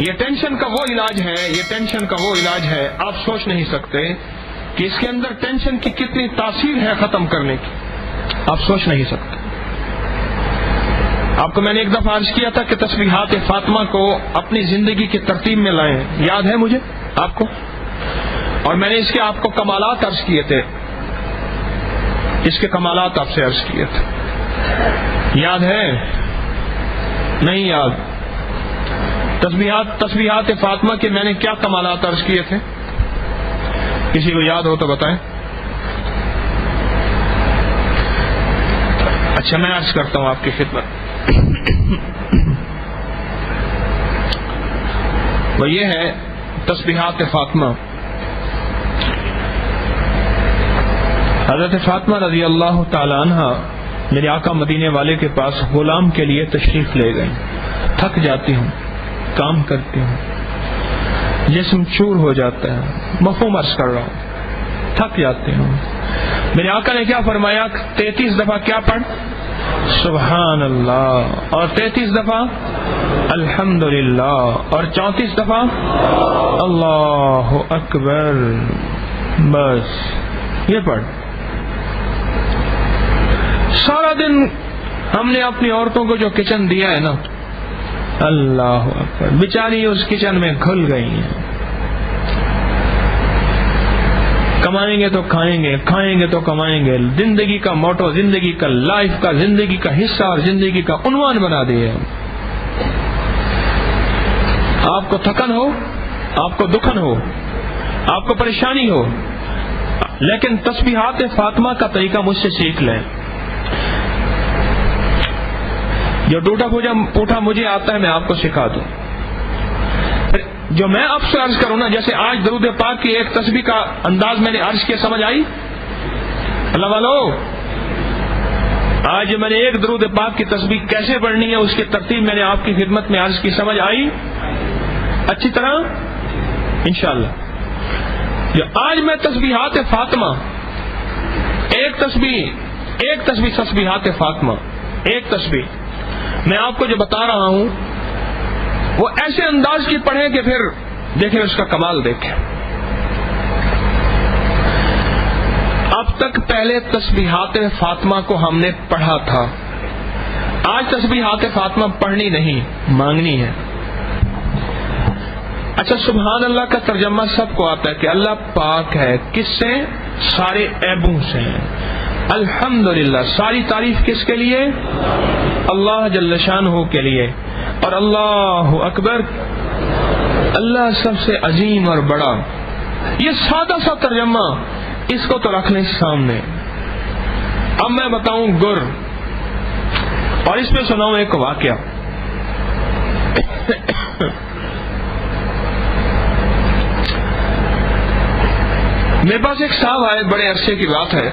یہ ٹینشن کا وہ علاج ہے، یہ ٹینشن کا وہ علاج ہے، آپ سوچ نہیں سکتے کہ اس کے اندر ٹینشن کی کتنی تاثیر ہے ختم کرنے کی، آپ سوچ نہیں سکتے۔ آپ کو میں نے ایک دفعہ عرض کیا تھا کہ تسبیحات فاطمہ کو اپنی زندگی کی ترتیب میں لائیں، یاد ہے مجھے آپ کو؟ اور میں نے اس کے آپ کو کمالات عرض کیے تھے، اس کے کمالات آپ سے عرض کیے تھے، یاد ہے؟ نہیں یاد؟ تسبیحات فاطمہ کے میں نے کیا کمالات عرض کیے تھے؟ کسی کو یاد ہو تو بتائیں۔ اچھا میں عرض کرتا ہوں آپ کی خدمت، وہ یہ ہے تسبیحات فاطمہ۔ حضرت فاطمہ رضی اللہ تعالی عنہ میرے آقا مدینے والے کے پاس غلام کے لیے تشریف لے گئے۔ تھک جاتی ہوں، کام کرتی ہوں، جسم چور ہو جاتا ہے، مفہوم عرض کر رہا ہوں، تھک جاتی ہوں۔ میرے آقا نے کیا فرمایا؟ 33 دفعہ کیا پڑھ؟ سبحان اللہ، اور 33 دفعہ الحمدللہ، اور 34 دفعہ اللہ اکبر، بس یہ پڑھ۔ سارا دن ہم نے اپنی عورتوں کو جو کچن دیا ہے نا، اللہ اکبر، بیچاری اس کچن میں گھل گئی ہیں۔ کمائیں گے تو کھائیں گے، کھائیں گے تو کمائیں گے، زندگی کا موٹو، زندگی کا لائف کا، زندگی کا حصہ اور زندگی کا عنوان بنا دیے۔ آپ کو تھکن ہو، آپ کو دکھن ہو، آپ کو پریشانی ہو، لیکن تسبیحات فاطمہ کا طریقہ مجھ سے سیکھ لیں۔ جو ٹوٹا پوٹا مجھے آتا ہے میں آپ کو سکھا دوں، جو میں آپ سے عرض کروں نا، جیسے آج درود پاک کی ایک تسبیح کا انداز میں نے عرض کیا، سمجھ آئی؟ اللہ والو، آج میں نے ایک درود پاک کی تسبیح کیسے پڑھنی ہے اس کی ترتیب میں نے آپ کی خدمت میں عرض کی، سمجھ آئی اچھی طرح انشاءاللہ؟ جو آج میں تسبیحات فاطمہ، ایک تسبیح تسبیحات فاطمہ، ایک تسبیح میں آپ کو جو بتا رہا ہوں وہ ایسے انداز کی پڑھیں کہ پھر دیکھیں اس کا کمال دیکھیں۔ اب تک پہلے تسبیحات فاطمہ کو ہم نے پڑھا تھا، آج تسبیحات فاطمہ پڑھنی نہیں، مانگنی ہے۔ اچھا، سبحان اللہ کا ترجمہ سب کو آتا ہے کہ اللہ پاک ہے، کس سے؟ سارے عیبوں سے۔ الحمدللہ، ساری تعریف کس کے لیے؟ اللہ جل شانہ کے لیے۔ اور اللہ اکبر، اللہ سب سے عظیم اور بڑا۔ یہ سادہ سا ترجمہ، اس کو تو رکھ لیں سامنے۔ اب میں بتاؤں گر، اور اس میں سناؤں ایک واقعہ۔ میرے پاس ایک صاحب آئے، بڑے عرصے کی بات ہے،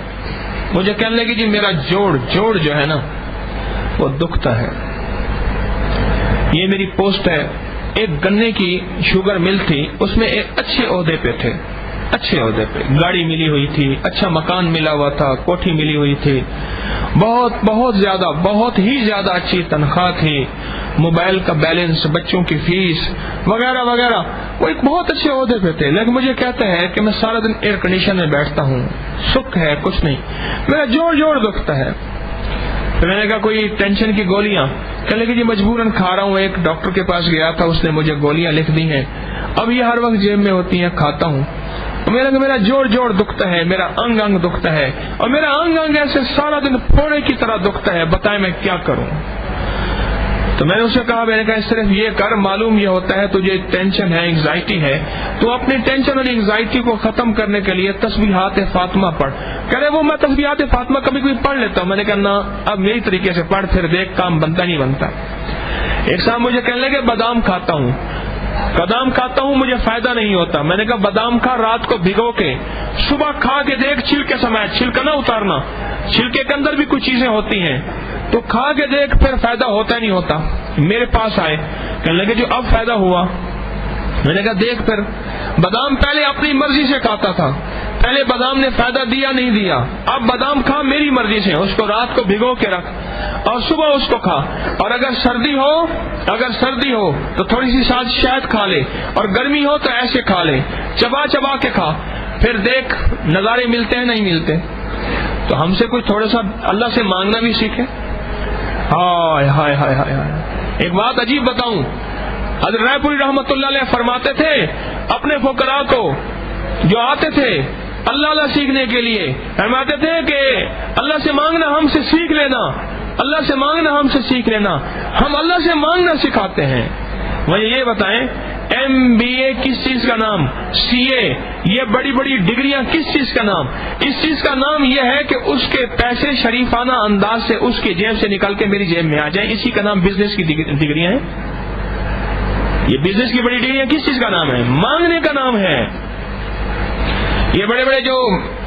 مجھے کہنے لگے جی میرا جوڑ جو ہے نا وہ دکھتا ہے۔ یہ میری پوسٹ ہے، ایک گنے کی شوگر مل تھی، اس میں ایک اچھے عہدے پہ تھے، اچھے عہدے پہ، گاڑی ملی ہوئی تھی، اچھا مکان ملا ہوا تھا، کوٹھی ملی ہوئی تھی، بہت ہی زیادہ اچھی تنخواہ تھی، موبائل کا بیلنس، بچوں کی فیس وغیرہ وغیرہ، وہ ایک بہت اچھے عہدے پہ تھے۔ لیکن مجھے کہتا ہے کہ میں سارا دن ایئر کنڈیشن میں بیٹھتا ہوں، سکھ ہے کچھ نہیں، میرا جوڑ دکھتا ہے۔ تو میں نے کہا کوئی ٹینشن کی گولیاں؟ کہنے لگے جی مجبوراً کھا رہا ہوں، ایک ڈاکٹر کے پاس گیا تھا، اس نے مجھے گولیاں لکھ دی ہیں، اب یہ ہر وقت جیب میں ہوتی ہیں، کھاتا ہوں۔ میرا جوڑ دکھتا ہے، میرا انگ دکھتا ہے، اور میرا انگ ایسے سارا دن پھوڑے کی طرح دکھتا ہے، بتائیں میں کیا کروں؟ تو میں نے اسے کہا، میں نے کہا صرف یہ کر، معلوم یہ ہوتا ہے تجھے ٹینشن ہے، انگزائٹی ہے، تو اپنی ٹینشن اور انگزائٹی کو ختم کرنے کے لیے تسبیحات فاطمہ پڑھ۔ کہہ رہے وہ میں تسبیحات فاطمہ کبھی کبھی پڑھ لیتا ہوں۔ میں نے کہا نہ، اب میری طریقے سے پڑھ، پھر دیکھ کام بنتا نہیں بنتا۔ ایک صاحب مجھے کہنے لگے بادام کھاتا ہوں مجھے فائدہ نہیں ہوتا۔ میں نے کہا بادام کھا، رات کو بھگو کے، صبح کھا کے دیکھ، چھلکے سمیت، چھلکا نہ اتارنا، چھلکے کے اندر بھی کچھ چیزیں ہوتی ہیں، تو کھا کے دیکھ، پھر فائدہ ہوتا ہی نہیں ہوتا۔ میرے پاس آئے، کہنے لگے جو اب فائدہ ہوا۔ میں نے کہا دیکھ، پھر بادام پہلے اپنی مرضی سے کھاتا تھا، پہلے بادام نے فائدہ دیا نہیں دیا، اب بادام کھا میری مرضی سے، اس کو رات کو بھگو کے رکھ، اور صبح اس کو کھا، اور اگر سردی ہو تو تھوڑی سی ساتھ شہد کھا لے، اور گرمی ہو تو ایسے کھا لے، چبا چبا کے کھا، پھر دیکھ نظارے ملتے ہیں نہیں ملتے۔ تو ہم سے کوئی تھوڑا سا اللہ سے مانگنا بھی سیکھے۔ ہائے ہائے ہائے ہائے ہائے۔ ایک بات عجیب بتاؤں، حضرت رائے پوری رحمۃ اللہ علیہ فرماتے تھے اپنے فقراء کو جو آتے تھے اللہ سیکھنے کے لیے، فرماتے تھے کہ اللہ سے مانگنا ہم سے سیکھ لینا، اللہ سے مانگنا ہم سے سیکھ لینا۔ ہم اللہ سے مانگنا سکھاتے ہیں۔ مجھے یہ بتائیں MBA کس چیز کا نام، CA یہ بڑی بڑی ڈگریاں کس چیز کا نام؟ اس چیز کا نام یہ ہے کہ اس کے پیسے شریفانہ انداز سے اس کی جیب سے نکل کے میری جیب میں آ جائیں، اسی کا نام بزنس کی ڈگریاں ہیں۔ یہ بزنس کی بڑی ڈگریاں کس چیز کا نام ہے؟ مانگنے کا نام ہے۔ یہ بڑے بڑے جو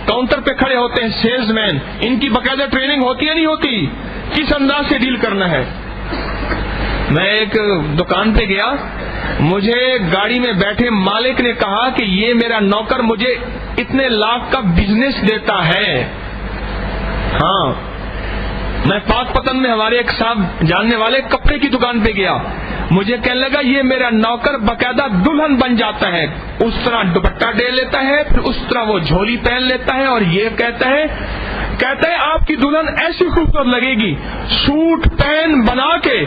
کاؤنٹر پہ کھڑے ہوتے ہیں سیلز مین، ان کی باقاعدہ ٹریننگ ہوتی ہے نہیں ہوتی، کس انداز سے ڈیل کرنا ہے۔ میں ایک دکان پہ گیا، مجھے گاڑی میں بیٹھے مالک نے کہا کہ یہ میرا نوکر مجھے اتنے لاکھ کا بزنس دیتا ہے۔ ہاں، میں پاک پتن میں ہمارے ایک صاحب جاننے والے کپڑے کی دکان پہ گیا، مجھے کہنے لگا یہ میرا نوکر باقاعدہ دلہن بن جاتا ہے، اس طرح دوپٹہ ڈے لیتا ہے، پھر اس طرح وہ جھولی پہن لیتا ہے، اور یہ کہتا ہے آپ کی دلہن ایسی خوبصورت لگے گی، سوٹ پہن بنا کے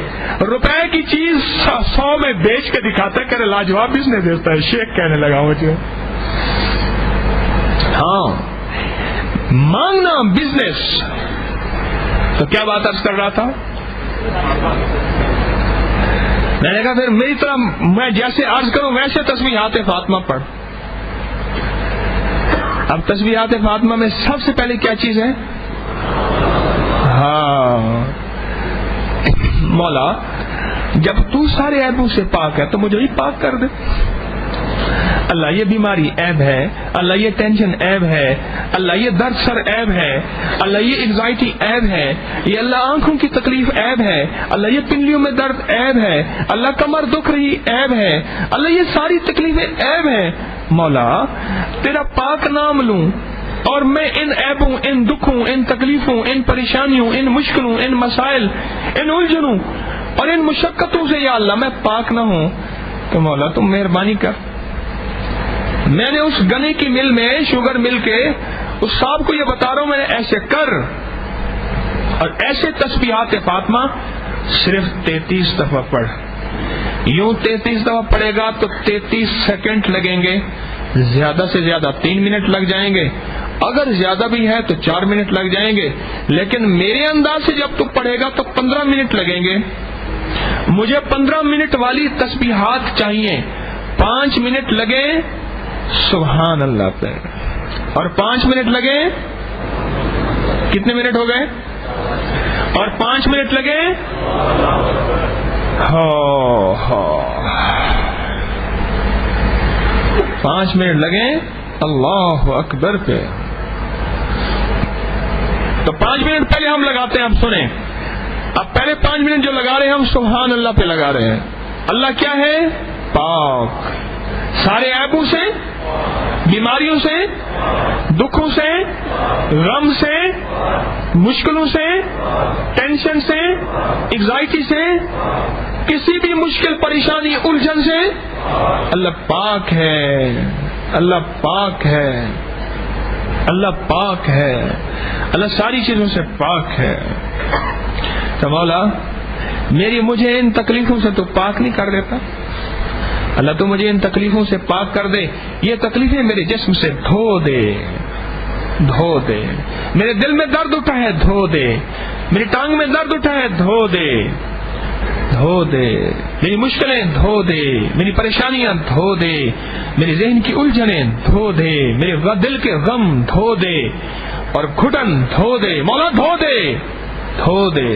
روپے کی چیز 100 میں بیچ کے دکھاتا ہے، کہ لاجواب بزنس دیتا ہے۔ شیخ کہنے لگا مجھے، ہاں مانگنا بزنس۔ تو کیا بات عرض کر رہا تھا؟ میں نے کہا پھر میری طرح میں جیسے عرض کروں ویسے تسبیحات فاطمہ پڑھ۔ اب تسبیحات فاطمہ میں سب سے پہلے کیا چیز ہے؟ ہاں، مولا جب تو سارے عیبوں سے پاک ہے تو مجھے ہی پاک کر دے۔ اللہ یہ بیماری عیب ہے، اللہ یہ ٹینشن عیب ہے، اللہ یہ درد سر عیب ہے، اللہ یہ انزائٹی عیب ہے، یہ اللہ آنکھوں کی تکلیف عیب ہے، اللہ یہ پنڈلیوں میں درد عیب ہے، اللہ کمر دکھ رہی عیب ہے، اللہ یہ ساری تکلیفیں عیب ہیں۔ مولا تیرا پاک نام لوں اور میں ان عیبوں، ان دکھوں، ان تکلیفوں، ان پریشانیوں، ان مشکلوں، ان مسائل، ان الجھنوں اور ان مشقتوں سے یا اللہ میں پاک نہ ہوں تو مولا تم مہربانی کر۔ میں نے اس گنے کی مل میں شوگر مل کے اس صاحب کو یہ بتا رہا ہوں، میں نے ایسے کر، اور ایسے تسبیحات فاطمہ صرف 33 دفعہ پڑھ۔ یوں 33 دفعہ پڑھے گا تو 33 سیکنڈ لگیں گے، زیادہ سے زیادہ 3 منٹ لگ جائیں گے، اگر زیادہ بھی ہے تو 4 منٹ لگ جائیں گے، لیکن میرے انداز سے جب تو پڑھے گا تو 15 منٹ لگیں گے۔ مجھے 15 منٹ والی تسبیحات چاہیے، 5 منٹ لگے سبحان اللہ پہ، اور 5 منٹ لگے، کتنے منٹ ہو گئے؟ اور 5 منٹ لگے 5 منٹ لگے اللہ اکبر پہ۔ تو 5 منٹ پہلے ہم لگاتے ہیں، اب سنیں، اب پہلے 5 منٹ جو لگا رہے ہیں ہم سبحان اللہ پہ لگا رہے ہیں۔ اللہ کیا ہے؟ پاک، سارے عیبوں سے، بیماریوں سے، دکھوں سے، غم سے، مشکلوں سے، ٹینشن سے، انگزائٹی سے، کسی بھی مشکل پریشانی الجھن سے اللہ پاک ہے، اللہ پاک ہے، اللہ پاک ہے، اللہ ساری چیزوں سے پاک ہے۔ تو مولا مجھے ان تکلیفوں سے تو پاک نہیں کر دیتا، اللہ تو مجھے ان تکلیفوں سے پاک کر دے، یہ تکلیفیں میرے جسم سے دھو دے، دھو دے، میرے دل میں درد اٹھا ہے دھو دے، میری ٹانگ میں درد اٹھا ہے دھو دے، دھو دے، میری مشکلیں دھو دے، میری پریشانیاں دھو دے، میری ذہن کی الجھنیں دھو دے، میرے دل کے غم دھو دے، اور گھٹن دھو دے، مولا دھو دے، دھو دے۔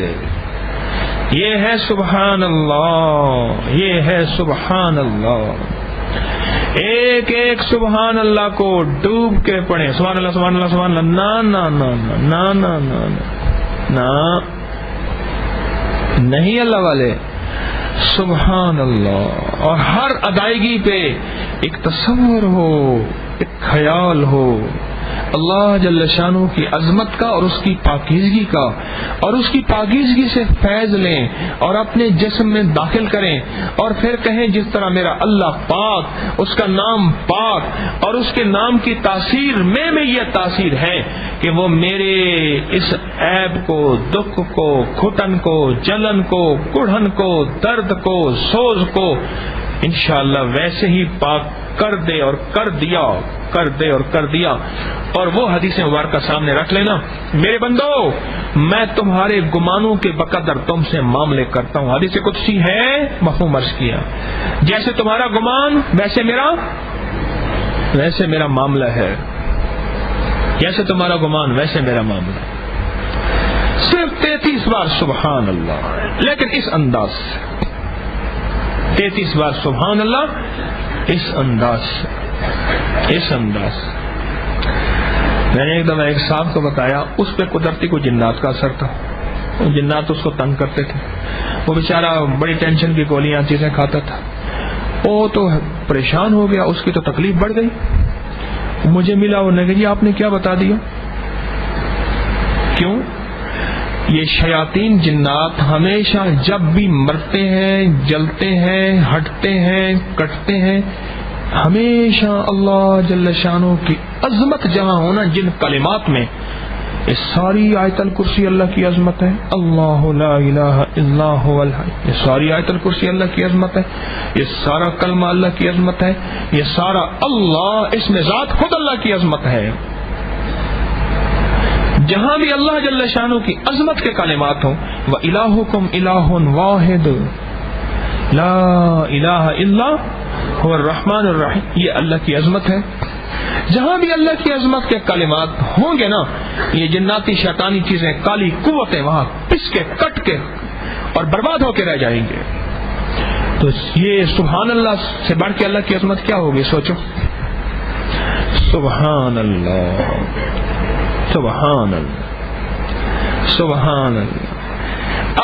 یہ ہے سبحان اللہ، یہ ہے سبحان اللہ۔ ایک ایک سبحان اللہ کو ڈوب کے پڑھیں، سبحان اللہ سبحان اللہ سبحان اللہ، نا نا نا نا نا نا نا نہیں اللہ والے، سبحان اللہ۔ اور ہر ادائیگی پہ ایک تصور ہو، ایک خیال ہو، اللہ جل شانہ کی عظمت کا اور اس کی پاکیزگی کا، اور اس کی پاکیزگی سے فیض لیں اور اپنے جسم میں داخل کریں، اور پھر کہیں جس طرح میرا اللہ پاک، اس کا نام پاک، اور اس کے نام کی تاثیر میں یہ تاثیر ہے کہ وہ میرے اس عیب کو، دکھ کو، گھٹن کو، جلن کو، کڑھن کو، درد کو، سوز کو انشاءاللہ ویسے ہی پاک کر دے اور کر دیا، کر دے اور کر دیا۔ اور وہ حدیث مبارکہ سامنے رکھ لینا، میرے بندو میں تمہارے گمانوں کے بقدر تم سے معاملے کرتا ہوں۔ حدیث قدسی ہے، مفہوم عرض کیا، جیسے تمہارا گمان ویسے میرا معاملہ ہے، جیسے تمہارا گمان ویسے میرا معاملہ ہے۔ صرف 33 بار سبحان اللہ، لیکن اس انداز سے 33 بار سبحان اللہ، اس انداز میں نے ایک دفعہ ایک صاحب کو بتایا، اس پہ قدرتی کو جنات کا اثر تھا، جنات اس کو تنگ کرتے تھے، وہ بیچارہ بڑی ٹینشن کی گولیاں چیزیں کھاتا تھا، وہ تو پریشان ہو گیا، اس کی تو تکلیف بڑھ گئی۔ مجھے ملا، وہ نے کہا جی آپ نے کیا بتا دیا؟ کیوں؟ یہ شیاطین جنات ہمیشہ جب بھی مرتے ہیں، جلتے ہیں، ہٹتے ہیں، کٹتے ہیں، ہمیشہ اللہ جل شانہ کی عظمت جہاں ہونا، جن کلمات میں یہ ساری آیت الکرسی اللہ کی عظمت ہے، اللہ لا الہ الا هو الحی، یہ ساری آیت الکرسی اللہ کی عظمت ہے، یہ سارا کلمہ اللہ کی عظمت ہے، یہ سارا اللہ اس میں ذات خود اللہ کی عظمت ہے۔ جہاں بھی اللہ جل شانہ کی عظمت کے کلمات ہوں، وَإِلَٰهُكُمْ إِلَٰهٌ وَاحِدٌ لَا إِلَٰهَ إِلَّا هُوَ الرَّحْمَٰنُ الرَّحِيمُ، یہ اللہ کی عظمت ہے۔ جہاں بھی اللہ کی عظمت کے کلمات ہوں گے نا، یہ جناتی شیطانی چیزیں، کالی قوتیں وہاں پس کے، کٹ کے اور برباد ہو کے رہ جائیں گے۔ تو یہ سبحان اللہ سے بڑھ کے اللہ کی عظمت کیا ہوگی؟ سوچو، سبحان اللہ، سبحان اللہ، سبحان اللہ۔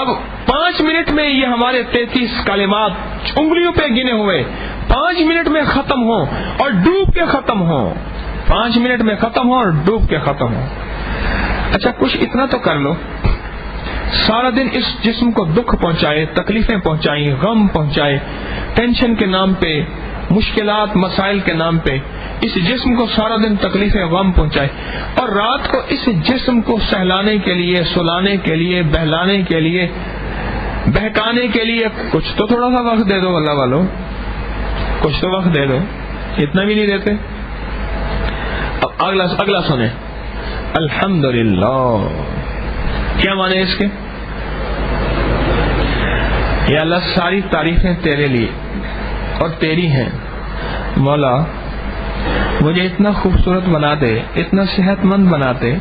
اب 5 منٹ میں یہ ہمارے 33 کلمات انگلیوں پہ گنے ہوئے 5 منٹ میں ختم ہوں اور ڈوب کے ختم ہوں، 5 منٹ میں ختم ہو اور ڈوب کے ختم ہو۔ اچھا کچھ اتنا تو کر لو، سارا دن اس جسم کو دکھ پہنچائے، تکلیفیں پہنچائیں، غم پہنچائے، ٹینشن کے نام پہ، مشکلات مسائل کے نام پہ اس جسم کو سارا دن تکلیفیں غم پہنچائے، اور رات کو اس جسم کو سہلانے کے لیے، سلانے کے لیے، بہلانے کے لیے، بہکانے کے لیے کچھ تو تھوڑا سا وقت دے دو اللہ والوں، کچھ تو وقت دے دو، اتنا بھی نہیں دیتے۔ اب اگلا سنیں، الحمدللہ، کیا مانے اس کے؟ یا اللہ ساری تعریفیں تیرے لیے اور تیری ہیں، مولا مجھے اتنا خوبصورت بنا دے، اتنا صحت مند بنا دے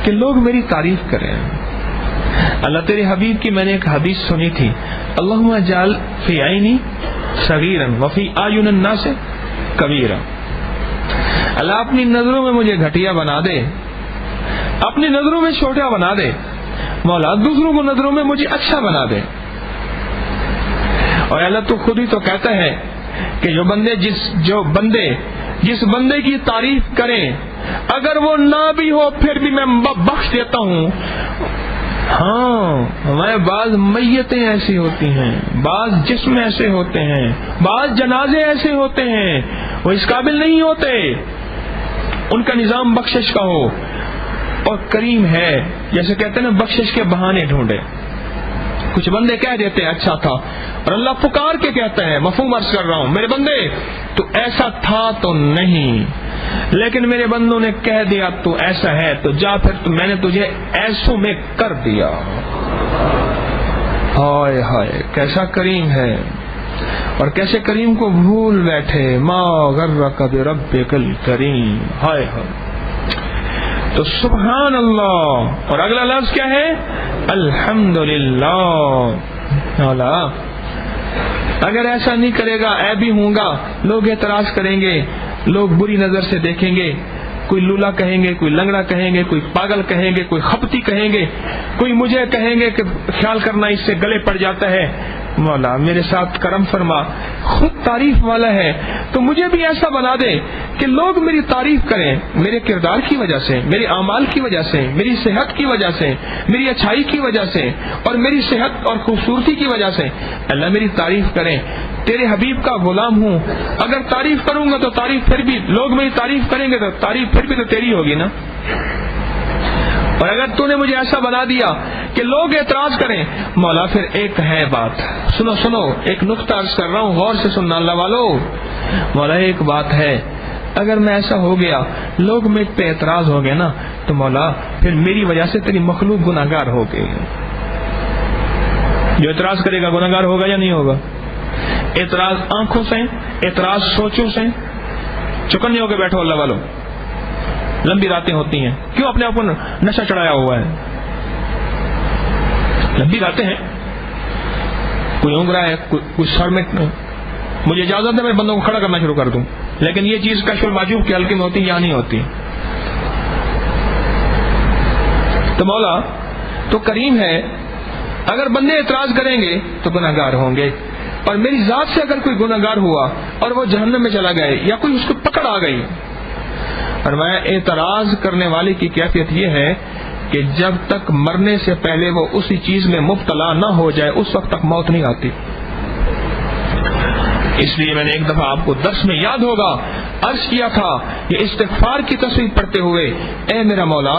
کہ لوگ میری تعریف کریں۔ اللہ تیرے حبیب کی میں نے ایک حدیث سنی تھی، اللہم اجعل فی عینی صغیرا وفی اعین الناس کبیرا، اللہ اپنی نظروں میں مجھے گھٹیا بنا دے، اپنی نظروں میں چھوٹا بنا دے، مولا دوسروں کو نظروں میں مجھے اچھا بنا دے۔ اور اللہ تو خود ہی تو کہتا ہے کہ جس بندے کی تعریف کریں، اگر وہ نہ بھی ہو پھر بھی میں بخش دیتا ہوں۔ ہاں ہمارے بعض میتیں ایسی ہوتی ہیں، بعض جسم ایسے ہوتے ہیں، بعض جنازے ایسے ہوتے ہیں، وہ اس قابل نہیں ہوتے، ان کا نظام بخشش کا ہو، اور کریم ہے، جیسے کہتے ہیں نا بخشش کے بہانے ڈھونڈے۔ کچھ بندے کہہ دیتے ہیں اچھا تھا، اور اللہ پکار کے کہتا ہے، مفہوم عرض کر رہا ہوں، میرے بندے تو ایسا تھا تو نہیں، لیکن میرے بندوں نے کہہ دیا تو ایسا ہے، تو جا پھر تو میں نے تجھے ایسوں میں کر دیا۔ ہائے ہائے کیسا کریم ہے، اور کیسے کریم کو بھول بیٹھے، ما غرک بربک الکریم، ہائے ہائے۔ تو سبحان اللہ، اور اگلا لفظ کیا ہے؟ الحمدللہ۔ مولا اگر ایسا نہیں کرے گا، عیبی ہوں گا، لوگ اعتراض کریں گے، لوگ بری نظر سے دیکھیں گے، کوئی لولا کہیں گے، کوئی لنگڑا کہیں گے، کوئی پاگل کہیں گے، کوئی خپتی کہیں گے، کوئی مجھے کہیں گے کہ خیال کرنا اس سے گلے پڑ جاتا ہے۔ مولا میرے ساتھ کرم فرما، خود تعریف والا ہے تو مجھے بھی ایسا بنا دے کہ لوگ میری تعریف کریں، میرے کردار کی وجہ سے، میرے اعمال کی وجہ سے، میری صحت کی وجہ سے، میری اچھائی کی وجہ سے، اور میری صحت اور خوبصورتی کی وجہ سے اللہ میری تعریف کریں۔ تیرے حبیب کا غلام ہوں، اگر تعریف کروں گا تو تعریف پھر بھی لوگ میری تعریف کریں گے تو تعریف پھر بھی تو تیری ہوگی نا۔ اور اگر تو نے مجھے ایسا بنا دیا کہ لوگ اعتراض کریں، مولا پھر ایک ہے بات، سنو ایک نقطہ عرض کر رہا ہوں، غور سے سننا اللہ والو۔ مولا ایک بات ہے، اگر میں ایسا ہو گیا لوگ مجھ پہ اعتراض ہو گئے نا تو مولا پھر میری وجہ سے تیری مخلوق گناہگار ہو گئی۔ جو اعتراض کرے گا گناہگار ہوگا یا نہیں ہوگا؟ اعتراض آنکھوں سے، اعتراض سوچوں سے، چکنے ہو کے بیٹھو اللہ والو۔ لمبی راتیں ہوتی ہیں، کیوں اپنے آپ کو نشہ چڑھایا ہوا ہے؟ لمبی راتیں ہیں، کوئی اونگ رہا ہے، کوئی سر میں، مجھے اجازت ہے میں بندوں کو کھڑا کرنا شروع کر دوں، لیکن یہ چیز کشف المعجوب کے حلقے میں ہوتی یا نہیں ہوتی؟ تو مولا تو کریم ہے، اگر بندے اعتراض کریں گے تو گناہگار ہوں گے، اور میری ذات سے اگر کوئی گناہگار ہوا اور وہ جہنم میں چلا گئے یا کوئی اس کو پکڑ آ گئی، اور میں اعتراض کرنے والے کی کیفیت یہ ہے کہ جب تک مرنے سے پہلے وہ اسی چیز میں مبتلا نہ ہو جائے اس وقت تک موت نہیں آتی۔ اس لیے میں نے ایک دفعہ آپ کو درس میں یاد ہوگا عرض کیا تھا کہ استغفار کی تصویر پڑھتے ہوئے، اے میرا مولا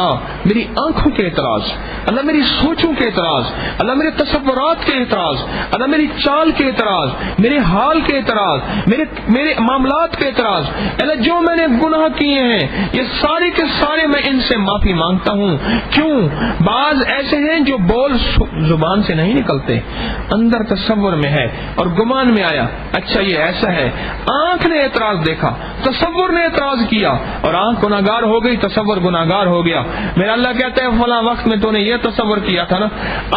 میری آنکھوں کے اعتراض، اللہ میری سوچوں کے اعتراض، اللہ میرے تصورات کے اعتراض، اللہ میری چال کے اعتراض، میرے حال کے اعتراض، میرے معاملات کے اعتراض، اللہ جو میں نے گناہ کیے ہیں یہ سارے کے سارے میں ان سے معافی مانگتا ہوں۔ کیوں؟ بعض ایسے ہیں جو بول زبان سے نہیں نکلتے، اندر تصور میں ہے اور گمان میں آیا اچھا یہ ایسا ہے، آنکھ نے اعتراض دیکھا، تصور نے اعتراض کیا اور آنکھ گناہگار ہو گئی، تصور گناہگار ہو گیا۔ میرا اللہ کہتا ہے فلاں وقت میں تو نے یہ تصور کیا تھا نا،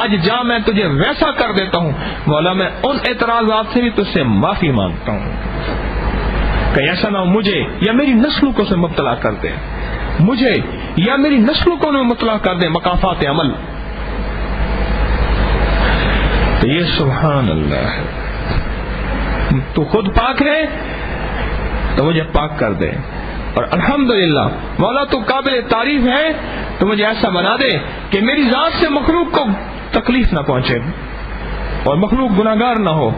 آج جا میں تجھے ویسا کر دیتا ہوں۔ مولا میں ان اعتراضات سے بھی تجھ سے معافی مانگتا ہوں کہ ایسا نہ ہو مجھے یا میری نسلوں کو سے مبتلا کر دے، مجھے یا میری نسلوں کو مبتلا کر دے مقافات عمل۔ تو یہ سبحان اللہ ہے، تو خود پاک ہے تو مجھے پاک کر دے، اور الحمدللہ مولا تو قابل تعریف ہے تو مجھے ایسا بنا دے کہ میری ذات سے مخلوق کو تکلیف نہ پہنچے اور مخلوق گناہگار نہ ہو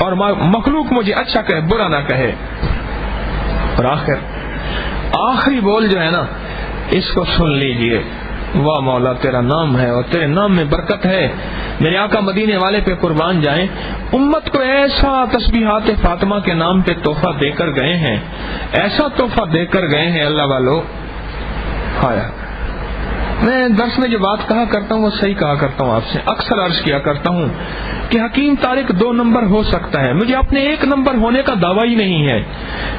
اور مخلوق مجھے اچھا کہے برا نہ کہے۔ اور آخری بول جو ہے نا اس کو سن لیجئے، واہ مولا تیرا نام ہے اور تیرے نام میں برکت ہے، میرے آقا مدینے والے پہ قربان جائیں، امت کو ایسا تسبیحات فاطمہ کے نام پہ تحفہ دے کر گئے ہیں، ایسا تحفہ دے کر گئے ہیں اللہ والو۔ میں درس میں جو بات کہا کرتا ہوں وہ صحیح کہا کرتا ہوں، آپ سے اکثر عرض کیا کرتا ہوں کہ حکیم طارق 2 نمبر ہو سکتا ہے، مجھے اپنے 1 نمبر ہونے کا دعویٰ ہی نہیں ہے،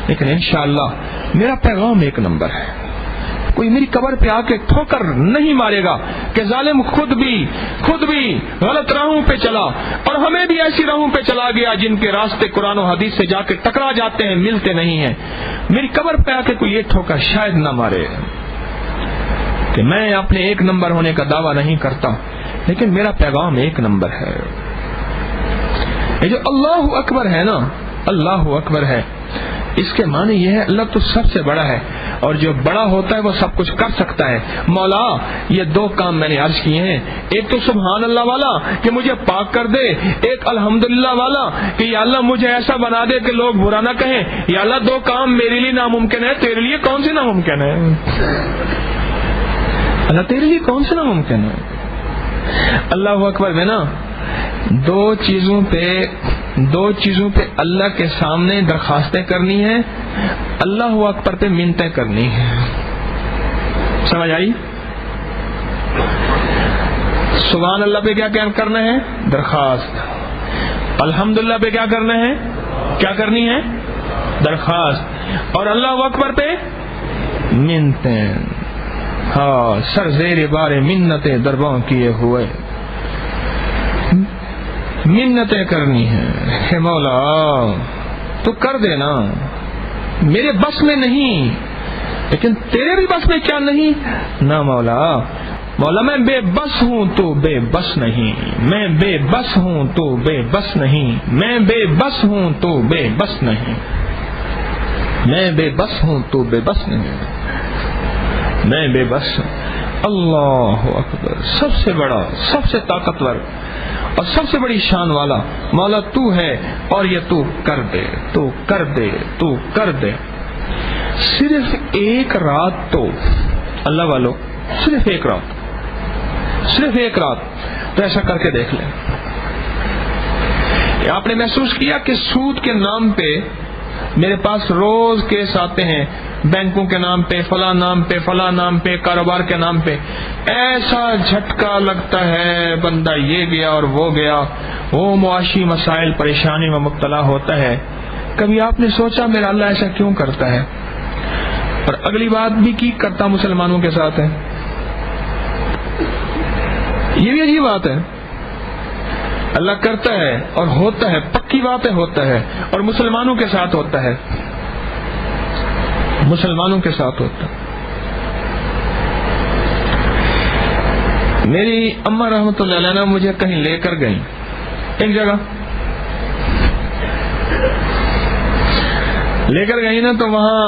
لیکن انشاءاللہ میرا پیغام 1 نمبر ہے۔ کوئی میری قبر پہ آ کے ٹھوکر نہیں مارے گا کہ ظالم خود بھی غلط راہوں پہ چلا اور ہمیں بھی ایسی راہوں پہ چلا گیا جن کے راستے قرآن و حدیث سے جا کے ٹکرا جاتے ہیں، ملتے نہیں ہیں۔ میری قبر پہ آ کے کوئی یہ ٹھوکر شاید نہ مارے کہ میں اپنے 1 نمبر ہونے کا دعویٰ نہیں کرتا، لیکن میرا پیغام 1 نمبر ہے۔ یہ جو اللہ اکبر ہے نا، اللہ اکبر ہے، اس کے معنی یہ ہے اللہ تو سب سے بڑا ہے اور جو بڑا ہوتا ہے وہ سب کچھ کر سکتا ہے۔ مولا یہ 2 کام میں نے عرض کیے ہیں، ایک تو سبحان اللہ والا کہ مجھے پاک کر دے، ایک الحمدللہ والا کہ یا اللہ مجھے ایسا بنا دے کہ لوگ برا نہ کہیں۔ یا اللہ 2 کام میرے لیے ناممکن ہے، تیرے لیے کون سے ناممکن ہے؟ اللہ تیرے لیے کون سے ناممکن ہے؟ اللہ اکبر میں نا 2 چیزوں پہ اللہ کے سامنے درخواستیں کرنی ہے، اللہ اکبر پہ منتیں کرنی ہے، سمجھ آئی؟ سبحان اللہ پہ کیا کرنا ہے؟ درخواست۔ الحمدللہ پہ کیا کرنا ہے؟ کیا کرنی ہے؟ درخواست۔ اور اللہ اکبر پہ منتیں، ہاں سر زیر بار منتیں درباں کیے ہوئے منتیں کرنی ہے۔ مولا تو کر دینا، میرے بس میں نہیں، لیکن تیرے بھی بس میں کیا نہیں؟ نہ مولا، مولا میں بے بس ہوں تو بے بس نہیں، میں بے بس ہوں تو بے بس نہیں، میں بے بس ہوں تو بے بس نہیں، میں بے بس ہوں تو بے بس نہیں، میں بے بس ہوں۔ اللہ اکبر، سب سے بڑا، سب سے طاقتور اور سب سے بڑی شان والا مولا تو ہے، اور یہ تو کر دے، تو کر دے، تو کر دے۔ صرف ایک رات تو اللہ والو، صرف ایک رات، صرف ایک رات تو ایسا کر کے دیکھ لیں۔ آپ نے محسوس کیا کہ سود کے نام پہ میرے پاس روز کیس آتے ہیں، بینکوں کے نام پہ، فلاں نام پہ، فلاں نام پہ، کاروبار کے نام پہ، ایسا جھٹکا لگتا ہے، بندہ یہ گیا اور وہ گیا، وہ معاشی مسائل پریشانی میں مبتلا ہوتا ہے۔ کبھی آپ نے سوچا میرا اللہ ایسا کیوں کرتا ہے؟ اور اگلی بات بھی کی کرتا مسلمانوں کے ساتھ ہے، یہ بھی عجیب بات ہے۔ اللہ کرتا ہے اور ہوتا ہے، پکی بات ہے، ہوتا ہے، اور مسلمانوں کے ساتھ ہوتا ہے، مسلمانوں کے ساتھ ہوتا ہے۔ میری اماں رحمۃ اللہ علیہ مجھے کہیں لے کر گئی، ایک جگہ لے کر گئی نا، تو وہاں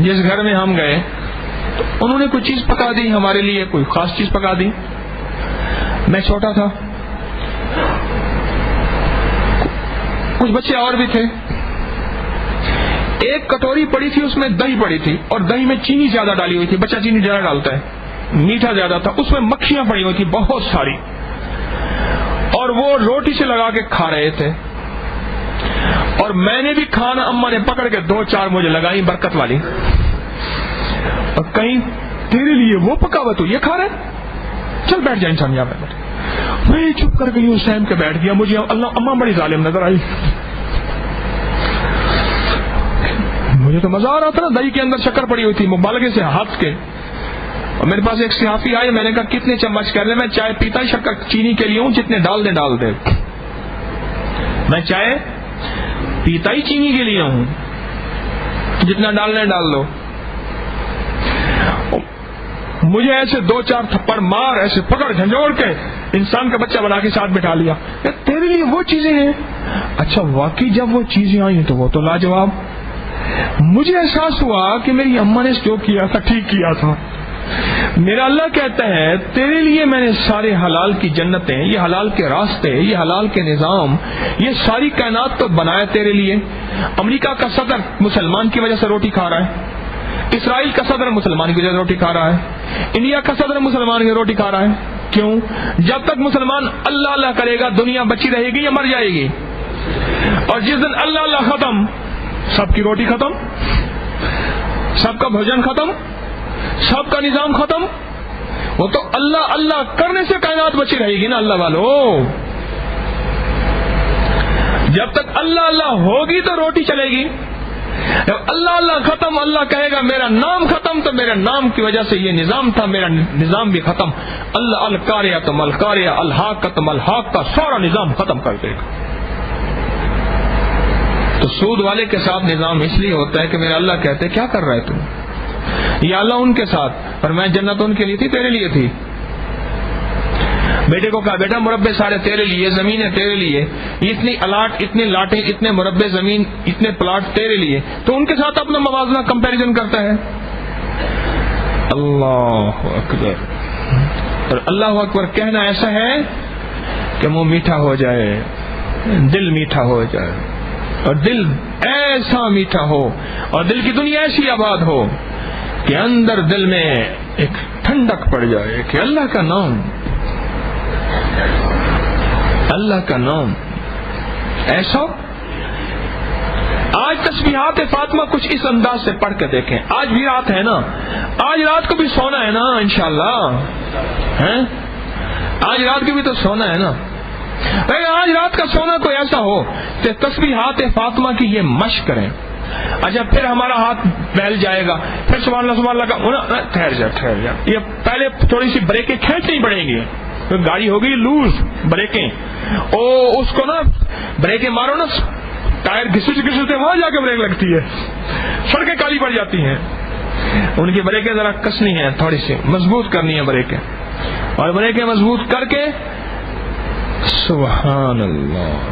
جس گھر میں ہم گئے تو انہوں نے کوئی چیز پکا دی ہمارے لیے، کوئی خاص چیز پکا دی۔ میں چھوٹا تھا، کچھ بچے اور بھی تھے۔ ایک کٹوری پڑی تھی، اس میں دہی پڑی تھی، اور دہی میں چینی زیادہ ڈالی ہوئی تھی، بچہ چینی زیادہ ڈالتا ہے، میٹھا زیادہ تھا، اس میں مکھیاں پڑی ہوئی تھی بہت ساری، اور وہ روٹی سے لگا کے کھا رہے تھے، اور میں نے بھی کھانا، اماں نے پکڑ کے 2-4 مجھے لگائی برکت والی، اور کہیں تیرے لیے وہ پکا ہوا تو یہ کھا رہے، چل بیٹھ جائے انسان یہاں پہ۔ میں چپ کر گئی، اس ٹائم کے بیٹھ گیا، مجھے اللہ اماں بڑی ظالم نظر آئی، مجھے تو مزہ آ رہا تھا نا، دہی کے اندر شکر پڑی ہوئی تھی، مبالغے سے ہاتھ کے، اور میرے پاس ایک صحافی آئے، میں نے کہا کتنے چمچ کر لیں؟ میں چائے پیتا ہی شکر چینی کے لیے ہوں، جتنے ڈال دے، میں چائے پیتا ہی چینی کے لیے ہوں، جتنا ڈالنے ڈال دو۔ مجھے ایسے 2-4 تھپڑ مار، ایسے پکڑ جھنجھوڑ کے انسان کا بچہ بنا کے ساتھ بٹھا لیا، تیرے لیے وہ چیزیں ہیں۔ اچھا واقعی جب وہ چیزیں آئی تو وہ تو لاجواب، مجھے احساس ہوا کہ میری اماں نے جو کیا تھا ٹھیک کیا تھا۔ میرا اللہ کہتا ہے تیرے لیے میں نے سارے حلال کی جنتیں، یہ حلال کے راستے، یہ حلال کے نظام، یہ ساری کائنات تو بنایا تیرے لیے۔ امریکہ کا صدر مسلمان کی وجہ سے روٹی کھا رہا ہے، اسرائیل کا صدر مسلمان کی وجہ سے روٹی کھا رہا ہے، انڈیا کا صدر مسلمان کی روٹی کھا رہا ہے۔ کیوں؟ جب تک مسلمان اللہ اللہ کرے گا دنیا بچی رہے گی یا مر جائے گی، اور جس دن اللہ اللہ ختم، سب کی روٹی ختم، سب کا بھوجن ختم، سب کا نظام ختم، وہ تو اللہ اللہ کرنے سے کائنات بچی رہے گی نا اللہ والو۔ جب تک اللہ اللہ ہوگی تو روٹی چلے گی، جب اللہ اللہ ختم، اللہ کہے گا میرا نام ختم، تو میرے نام کی وجہ سے یہ نظام تھا، میرا نظام بھی ختم۔ اللہ الکاریہ تم الکاریہ، الحاق تم الحاق کا سارا نظام ختم کر دے گا۔ تو سود والے کے ساتھ نظام اس لیے ہوتا ہے کہ میرا اللہ کہتے کیا کر رہا ہے تم؟ یا اللہ ان کے ساتھ، پر میں جنت ان کے لیے تھی، تیرے لیے تھی۔ بیٹے کو کہا بیٹا مربع سارے تیرے لیے، زمینیں تیرے لیے، اتنی الاٹ، اتنے لاٹیں، اتنے مربع زمین، اتنے پلاٹ تیرے لیے، تو ان کے ساتھ اپنا موازنہ کمپیریزن کرتا ہے۔ اللہ اکبر۔ اور اللہ اکبر کہنا ایسا ہے کہ منہ میٹھا ہو جائے، دل میٹھا ہو جائے، اور دل ایسا میٹھا ہو، اور دل کی دنیا ایسی آباد ہو کہ اندر دل میں ایک ٹھنڈک پڑ جائے کہ اللہ کا نام، اللہ کا نام ایسا۔ آج تسبیحات فاطمہ کچھ اس انداز سے پڑھ کے دیکھیں، آج بھی رات ہے نا، آج رات کو بھی سونا ہے نا انشاءاللہ، آج رات کو بھی تو سونا ہے نا۔ آج رات کا سونا کوئی ایسا ہو کہ تسبیحات فاطمہ کی یہ مشق کریں۔ اچھا پھر ہمارا ہاتھ بہل جائے گا، پھر سبحان اللہ سبحان اللہ کا، ٹھہر جا، یہ پہلے تھوڑی سی بریکیں کھینچنی پڑیں گی، گاڑی ہوگی لوز، بریکیں، اس کو نا بریکیں مارو نا، ٹائر گھستے وہاں جا کے بریک لگتی ہے، سڑکیں کالی پڑ جاتی ہیں۔ ان کی بریکیں ذرا کسنی ہیں، تھوڑی سی مضبوط کرنی ہے بریکیں، اور بریکیں مضبوط کر کے سبحان اللہ